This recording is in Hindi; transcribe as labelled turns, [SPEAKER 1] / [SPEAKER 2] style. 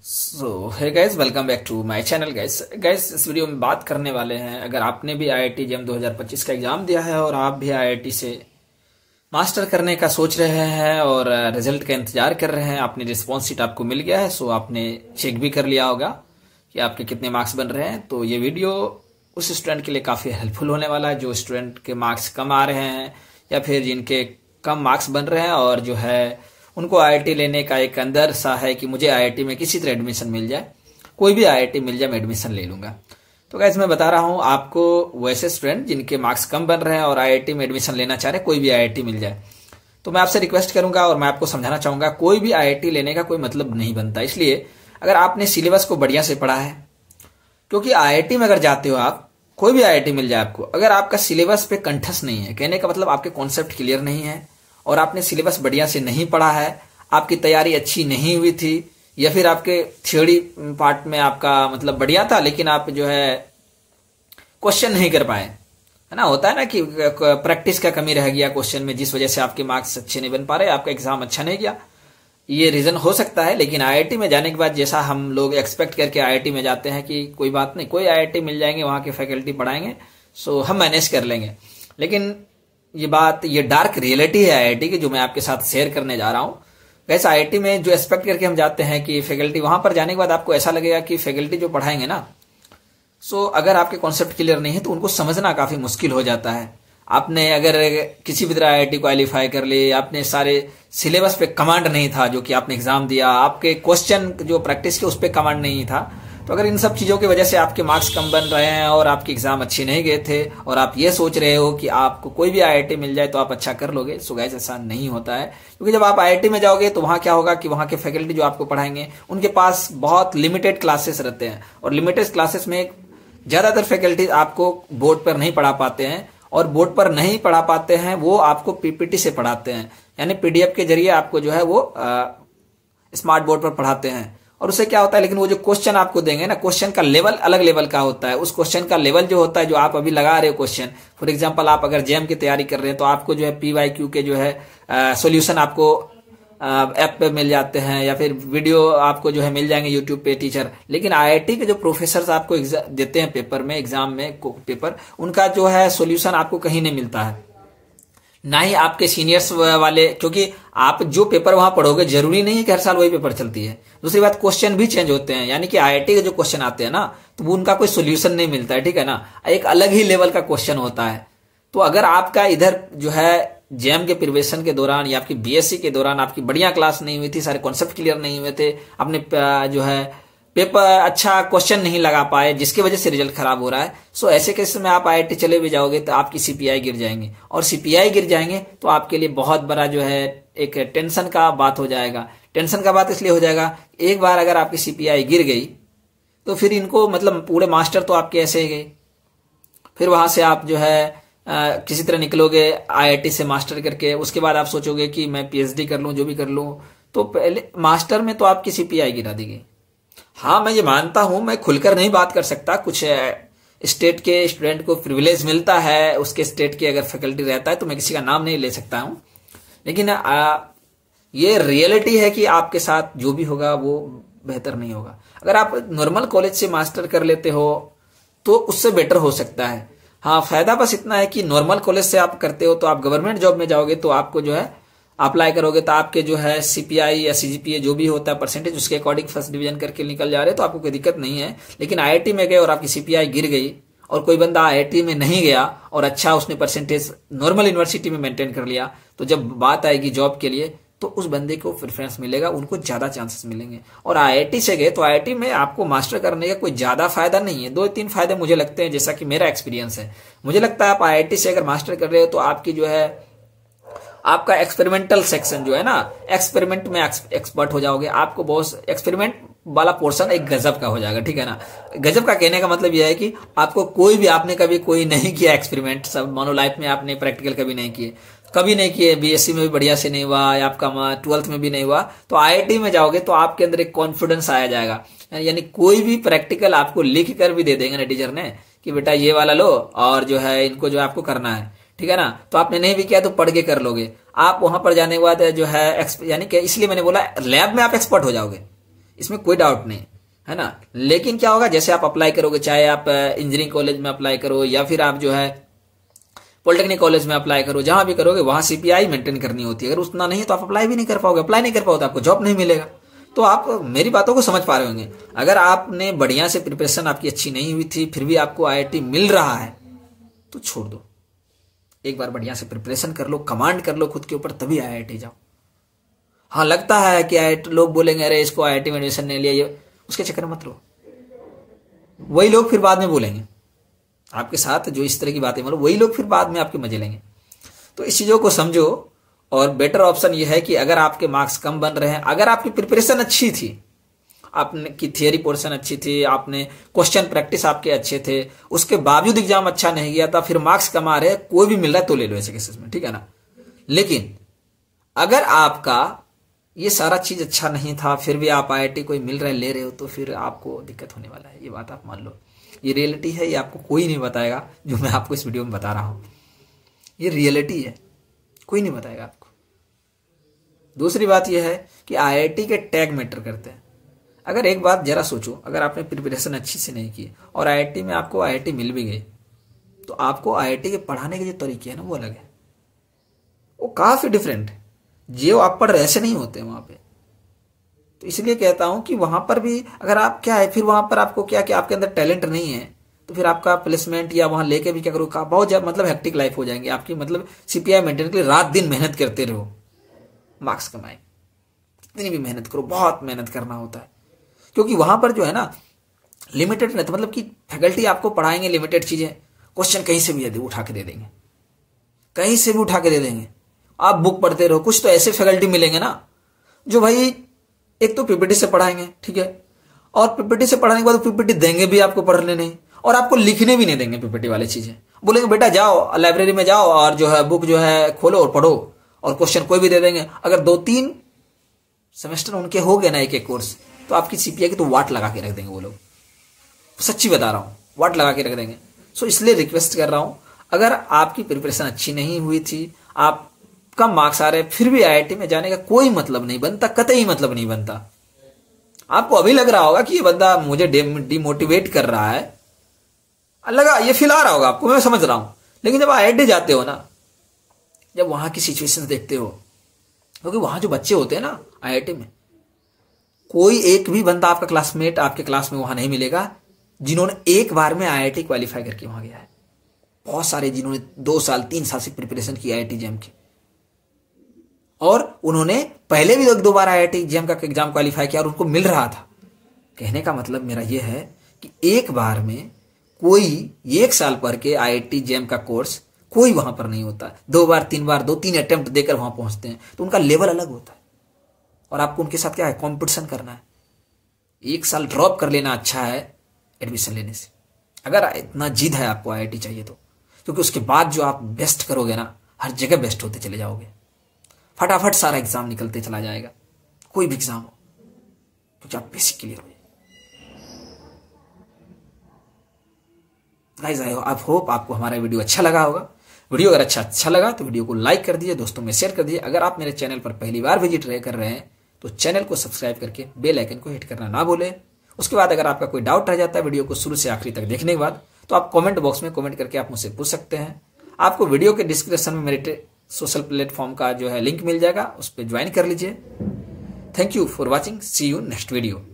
[SPEAKER 1] So hi guys, welcome back to my channel. Guys इस वीडियो में बात करने वाले हैं, अगर आपने भी आईआईटी जेईई 2025 का एग्जाम दिया है और आप भी आईआईटी से मास्टर करने का सोच रहे हैं और रिजल्ट का इंतजार कर रहे हैं, आपने रिस्पॉन्स शीट आपको मिल गया है, सो आपने चेक भी कर लिया होगा कि आपके कितने मार्क्स बन रहे हैं। तो ये वीडियो उस स्टूडेंट के लिए काफ़ी हेल्पफुल होने वाला है जो स्टूडेंट के मार्क्स कम आ रहे हैं या फिर जिनके कम मार्क्स बन रहे हैं और जो है उनको आईआईटी लेने का एक अंदर सा है कि मुझे आईआईटी में किसी तरह एडमिशन मिल जाए, कोई भी आईआईटी मिल जाए मैं एडमिशन ले लूंगा। तो गाइस मैं बता रहा हूँ आपको, वैसे स्टूडेंट जिनके मार्क्स कम बन रहे हैं और आईआईटी में एडमिशन लेना चाह रहे हैं, कोई भी आईआईटी मिल जाए, तो मैं आपसे रिक्वेस्ट करूंगा और मैं आपको समझाना चाहूंगा, कोई भी आईआईटी लेने का कोई मतलब नहीं बनता। इसलिए अगर आपने सिलेबस को बढ़िया से पढ़ा है, क्योंकि आईआईटी में अगर जाते हो आप, कोई भी आईआईटी मिल जाए आपको, अगर आपका सिलेबस पे कंठस्थ नहीं है, कहने का मतलब आपके कॉन्सेप्ट क्लियर नहीं है और आपने सिलेबस बढ़िया से नहीं पढ़ा है, आपकी तैयारी अच्छी नहीं हुई थी, या फिर आपके थ्योरी पार्ट में आपका मतलब बढ़िया था लेकिन आप जो है क्वेश्चन नहीं कर पाए, है ना, होता है ना कि प्रैक्टिस का कमी रह गया क्वेश्चन में, जिस वजह से आपके मार्क्स अच्छे नहीं बन पा रहे, आपका एग्जाम अच्छा नहीं गया, ये रीजन हो सकता है। लेकिन आईआईटी में जाने के बाद जैसा हम लोग एक्सपेक्ट करके आईआईटी में जाते हैं कि कोई बात नहीं, कोई आईआईटी मिल जाएंगे, वहां के फैकल्टी पढ़ाएंगे, सो हम मैनेज कर लेंगे। लेकिन ये डार्क रियलिटी है आईआईटी की, जो मैं आपके साथ शेयर करने जा रहा हूं। वैसे आईआईटी में जो एक्सपेक्ट करके हम जाते हैं कि फैकल्टी, वहां पर जाने के बाद आपको ऐसा लगेगा कि फैकल्टी जो पढ़ाएंगे ना, सो अगर आपके कॉन्सेप्ट क्लियर नहीं है तो उनको समझना काफी मुश्किल हो जाता है। आपने अगर किसी भी तरह आईआईटी क्वालिफाई कर ली, आपने सारे सिलेबस पे कमांड नहीं था जो कि आपने एग्जाम दिया, आपके क्वेश्चन जो प्रैक्टिस के उस पर कमांड नहीं था, तो अगर इन सब चीजों की वजह से आपके मार्क्स कम बन रहे हैं और आपके एग्जाम अच्छे नहीं गए थे और आप ये सोच रहे हो कि आपको कोई भी आईआईटी मिल जाए तो आप अच्छा कर लोगे, सो गाइस ऐसा नहीं होता है। क्योंकि जब आप आईआईटी में जाओगे तो वहां क्या होगा कि वहां के फैकल्टी जो आपको पढ़ाएंगे उनके पास बहुत लिमिटेड क्लासेस रहते हैं और लिमिटेड क्लासेस में ज्यादातर फैकल्टी आपको बोर्ड पर नहीं पढ़ा पाते हैं, और बोर्ड पर नहीं पढ़ा पाते हैं वो आपको पीपीटी से पढ़ाते हैं, यानी पीडीएफ के जरिए आपको जो है वो स्मार्ट बोर्ड पर पढ़ाते हैं। और उससे क्या होता है, लेकिन वो जो क्वेश्चन आपको देंगे ना, क्वेश्चन का लेवल अलग लेवल का होता है। उस क्वेश्चन का लेवल जो होता है, जो आप अभी लगा रहे हो क्वेश्चन, फॉर एग्जांपल आप अगर जेएम की तैयारी कर रहे हैं तो आपको जो है पीवाईक्यू के जो है सॉल्यूशन आपको ऐप पे मिल जाते हैं, या फिर वीडियो आपको जो है मिल जाएंगे यूट्यूब पे टीचर। लेकिन आईआईटी के जो प्रोफेसर आपको देते हैं पेपर में, एग्जाम में पेपर, उनका जो है सॉल्यूशन आपको कहीं नहीं मिलता है, ना ही आपके सीनियर्स वाले, क्योंकि आप जो पेपर वहां पढ़ोगे जरूरी नहीं है कि हर साल वही पेपर चलती है। दूसरी बात, क्वेश्चन भी चेंज होते हैं, यानी कि आईआईटी के जो क्वेश्चन आते हैं ना, तो वो उनका कोई सोल्यूशन नहीं मिलता है, ठीक है ना, एक अलग ही लेवल का क्वेश्चन होता है। तो अगर आपका इधर जो है जेएम के प्रिपरेशन के दौरान या आपकी बीएससी के दौरान आपकी बढ़िया क्लास नहीं हुई थी, सारे कॉन्सेप्ट क्लियर नहीं हुए थे, आपने जो है पेपर अच्छा क्वेश्चन नहीं लगा पाए, जिसकी वजह से रिजल्ट खराब हो रहा है, सो ऐसे केस में आप आईआईटी चले भी जाओगे तो आपकी सीपीआई गिर जाएंगे, और सीपीआई गिर जाएंगे तो आपके लिए बहुत बड़ा जो है एक टेंशन का बात हो जाएगा। टेंशन का बात इसलिए हो जाएगा, एक बार अगर आपकी सीपीआई गिर गई तो फिर इनको मतलब पूरे मास्टर तो आपके ऐसे ही गए, फिर वहां से आप जो है किसी तरह निकलोगे आईआईटी से मास्टर करके, उसके बाद आप सोचोगे कि मैं पीएचडी कर लूं, जो भी कर लूं, तो पहले मास्टर में तो आपकी सीपीआई गिरा देगी। हाँ मैं ये मानता हूं, मैं खुलकर नहीं बात कर सकता, कुछ स्टेट के स्टूडेंट को प्रिविलेज मिलता है, उसके स्टेट के अगर फैकल्टी रहता है, तो मैं किसी का नाम नहीं ले सकता हूं, लेकिन ये रियलिटी है कि आपके साथ जो भी होगा वो बेहतर नहीं होगा। अगर आप नॉर्मल कॉलेज से मास्टर कर लेते हो तो उससे बेटर हो सकता है। हाँ, फायदा बस इतना है कि नॉर्मल कॉलेज से आप करते हो तो आप गवर्नमेंट जॉब में जाओगे तो आपको जो है अप्लाई करोगे तो आपके जो है सीपीआई या सीजीपीए जो भी होता है परसेंटेज, उसके अकॉर्डिंग फर्स्ट डिवीजन करके निकल जा रहे तो आपको कोई दिक्कत नहीं है। लेकिन आईआईटी में गए और आपकी सीपीआई गिर गई और कोई बंदा आईआईटी में नहीं गया और अच्छा उसने परसेंटेज नॉर्मल यूनिवर्सिटी में मेंटेन कर लिया, तो जब बात आएगी जॉब के लिए तो उस बंदे को प्रेफरेंस मिलेगा, उनको ज्यादा चांसेस मिलेंगे। और आईआईटी से गए तो आईआईटी में आपको मास्टर करने का कोई ज्यादा फायदा नहीं है, 2-3 फायदे मुझे लगते हैं, जैसा कि मेरा एक्सपीरियंस है। मुझे लगता है आप आईआईटी से अगर मास्टर कर रहे हो तो आपकी जो है आपका एक्सपेरिमेंटल सेक्शन जो है ना, एक्सपेरिमेंट में एक्सपर्ट हो जाओगे, आपको बहुत एक्सपेरिमेंट वाला पोर्शन एक गजब का हो जाएगा, ठीक है ना। गजब का कहने का मतलब यह है कि आपको कोई भी, आपने कभी कोई नहीं किया एक्सपेरिमेंट, सब मानो लाइफ में आपने प्रैक्टिकल कभी नहीं किए, बीएससी में भी बढ़िया से नहीं हुआ, या आपका 12th में भी नहीं हुआ, तो आईआईटी में जाओगे तो आपके अंदर एक कॉन्फिडेंस आया जाएगा, यानी कोई भी प्रैक्टिकल आपको लिख कर भी दे देंगे ना टीचर ने कि बेटा ये वाला लो और जो है इनको जो आपको करना है, ठीक है ना, तो आपने नहीं भी किया तो पढ़ के कर लोगे। आप वहां पर जाने के बाद जो है यानी कि इसलिए मैंने बोला लैब में आप एक्सपर्ट हो जाओगे, इसमें कोई डाउट नहीं है ना। लेकिन क्या होगा, जैसे आप अप्लाई करोगे, चाहे आप इंजीनियरिंग कॉलेज में अप्लाई करो या फिर आप जो है पॉलिटेक्निक कॉलेज में अप्लाई करो, जहां भी करोगे वहां सीपीआई मेंटेन करनी होती है। अगर उतना नहीं है तो आप अप्लाई भी नहीं कर पाओगे, अप्लाई नहीं कर पाओगे तो आपको जॉब नहीं मिलेगा। तो आप मेरी बातों को समझ पा रहे होंगे। अगर आपने बढ़िया से प्रिपरेशन आपकी अच्छी नहीं हुई थी, फिर भी आपको आईआईटी मिल रहा है तो छोड़ दो। एक बार बढ़िया से प्रिपरेशन कर लो, कमांड कर लो खुद के ऊपर, तभी आईआईटी जाओ। हाँ, लगता है कि आईआईटी लोग बोलेंगे अरे इसको आईआईटी में एडमिशन नहीं लिया, ये उसके चक्कर में मत लो। वही लोग फिर बाद में बोलेंगे आपके साथ, जो इस तरह की बातें बोलो, वही लोग फिर बाद में आपके मजे लेंगे। तो इस चीजों को समझो। और बेटर ऑप्शन यह है कि अगर आपके मार्क्स कम बन रहे हैं, अगर आपकी प्रिपरेशन अच्छी थी, आपने की थियरी पोर्शन अच्छी थी, आपने क्वेश्चन प्रैक्टिस आपके अच्छे थे, उसके बावजूद एग्जाम अच्छा नहीं गया था, फिर मार्क्स कम आ रहे हैं, कोई भी मिल रहा है तो ले लो ऐसे केसेस में, ठीक है ना। लेकिन अगर आपका ये सारा चीज अच्छा नहीं था, फिर भी आप आईआईटी कोई मिल रहा है ले रहे हो, तो फिर आपको दिक्कत होने वाला है। ये बात आप मान लो, ये रियलिटी है, ये आपको कोई नहीं बताएगा। जो मैं आपको इस वीडियो में बता रहा हूं ये रियलिटी है, कोई नहीं बताएगा आपको। दूसरी बात यह है कि आईआईटी के टैग मैटर करते हैं। अगर एक बात जरा सोचो, अगर आपने प्रिपरेशन अच्छी से नहीं की और आईआईटी में आपको आईआईटी मिल भी गई, तो आपको आईआईटी के पढ़ाने के जो तरीके हैं ना वो अलग है, वो काफी डिफरेंट है। जो आप पढ़ रहे ऐसे नहीं होते वहां पे। तो इसलिए कहता हूं कि वहां पर भी अगर आप क्या है, फिर वहां पर आपको क्या कि आपके अंदर टैलेंट नहीं है, तो फिर आपका प्लेसमेंट या वहां लेके भी क्या करो, बहुत ज्यादा मतलब हेक्टिक लाइफ हो जाएंगे आपकी। मतलब सीपीआई मेंटेन के लिए रात दिन मेहनत करते रहो, मार्क्स कमाए, कितनी भी मेहनत करो, बहुत मेहनत करना होता है। क्योंकि वहां पर जो है ना लिमिटेड रहता, मतलब कि फैकल्टी आपको पढ़ाएंगे लिमिटेड चीजें, क्वेश्चन कहीं से भी उठा के दे देंगे, कहीं से भी उठा के दे देंगे। आप बुक पढ़ते रहो। कुछ तो ऐसे फैकल्टी मिलेंगे ना जो भाई एक तो पीपीटी से पढ़ाएंगे, ठीक है, और पीपीटी से पढ़ाने के बाद पीपीटी देंगे भी आपको पढ़ने नहीं, और आपको लिखने भी नहीं देंगे पीपीटी वाली चीजें। बोलेंगे बेटा जाओ लाइब्रेरी में जाओ और जो है बुक जो है खोलो और पढ़ो, और क्वेश्चन कोई भी दे देंगे। अगर 2-3 सेमेस्टर उनके हो गए ना एक कोर्स, तो आपकी सीपीआई की तो वाट लगा के रख देंगे वो लोग। सच्ची बता रहा हूं, वाट लगा के रख देंगे। सो इसलिए रिक्वेस्ट कर रहा हूं, अगर आपकी प्रिपरेशन अच्छी नहीं हुई थी, आप कम मार्क्स आ रहे, फिर भी आईआईटी में जाने का कोई मतलब नहीं बनता, कतई मतलब नहीं बनता। आपको अभी लग रहा होगा कि ये बंदा मुझे डिमोटिवेट कर रहा है, लगा ये फील आ रहा होगा आपको, मैं समझ रहा हूं। लेकिन जब आईआईटी जाते हो ना, जब वहां की सिचुएशन देखते हो, क्योंकि वहां जो बच्चे होते हैं ना आईआईटी में, कोई एक भी बंदा आपका क्लासमेट आपके क्लास में वहां नहीं मिलेगा जिन्होंने एक बार में आईआईटी क्वालिफाई करके वहां गया है। बहुत सारे जिन्होंने 2 साल 3 साल से प्रिपरेशन की आईआईटी जेम की, और उन्होंने पहले भी 1-2 बार आईआईटी जेम का एग्जाम क्वालिफाई किया और उनको मिल रहा था। कहने का मतलब मेरा यह है कि एक बार में कोई 1 साल पढ़ के आईआईटी जेम का कोर्स कोई वहां पर नहीं होता। 2 बार 3 बार 2-3 अटेम्प्ट देकर वहां पहुंचते हैं, तो उनका लेवल अलग होता है। और आपको उनके साथ क्या है, कंपटीशन करना है। 1 साल ड्रॉप कर लेना अच्छा है एडमिशन लेने से, अगर इतना जिद है आपको आईआईटी चाहिए तो। क्योंकि उसके बाद जो आप बेस्ट करोगे ना, हर जगह बेस्ट होते चले जाओगे, फटाफट सारा एग्जाम निकलते चला जाएगा, कोई भी एग्जाम हो, क्योंकि आप बेसिक क्लियर हो। गाइस आई होप आपको हमारा वीडियो अच्छा लगा होगा। वीडियो अगर अच्छा लगा तो वीडियो को लाइक कर दीजिए, दोस्तों में शेयर कर दीजिए। अगर आप मेरे चैनल पर पहली बार विजिट कर रहे हैं तो चैनल को सब्सक्राइब करके बेल आइकन को हिट करना ना भूलें। उसके बाद अगर आपका कोई डाउट रह जाता है वीडियो को शुरू से आखिरी तक देखने के बाद, तो आप कमेंट बॉक्स में कमेंट करके आप मुझसे पूछ सकते हैं। आपको वीडियो के डिस्क्रिप्शन में मेरे सोशल प्लेटफॉर्म का जो है लिंक मिल जाएगा, उस पर ज्वाइन कर लीजिए। Thank you for watching, see you next video.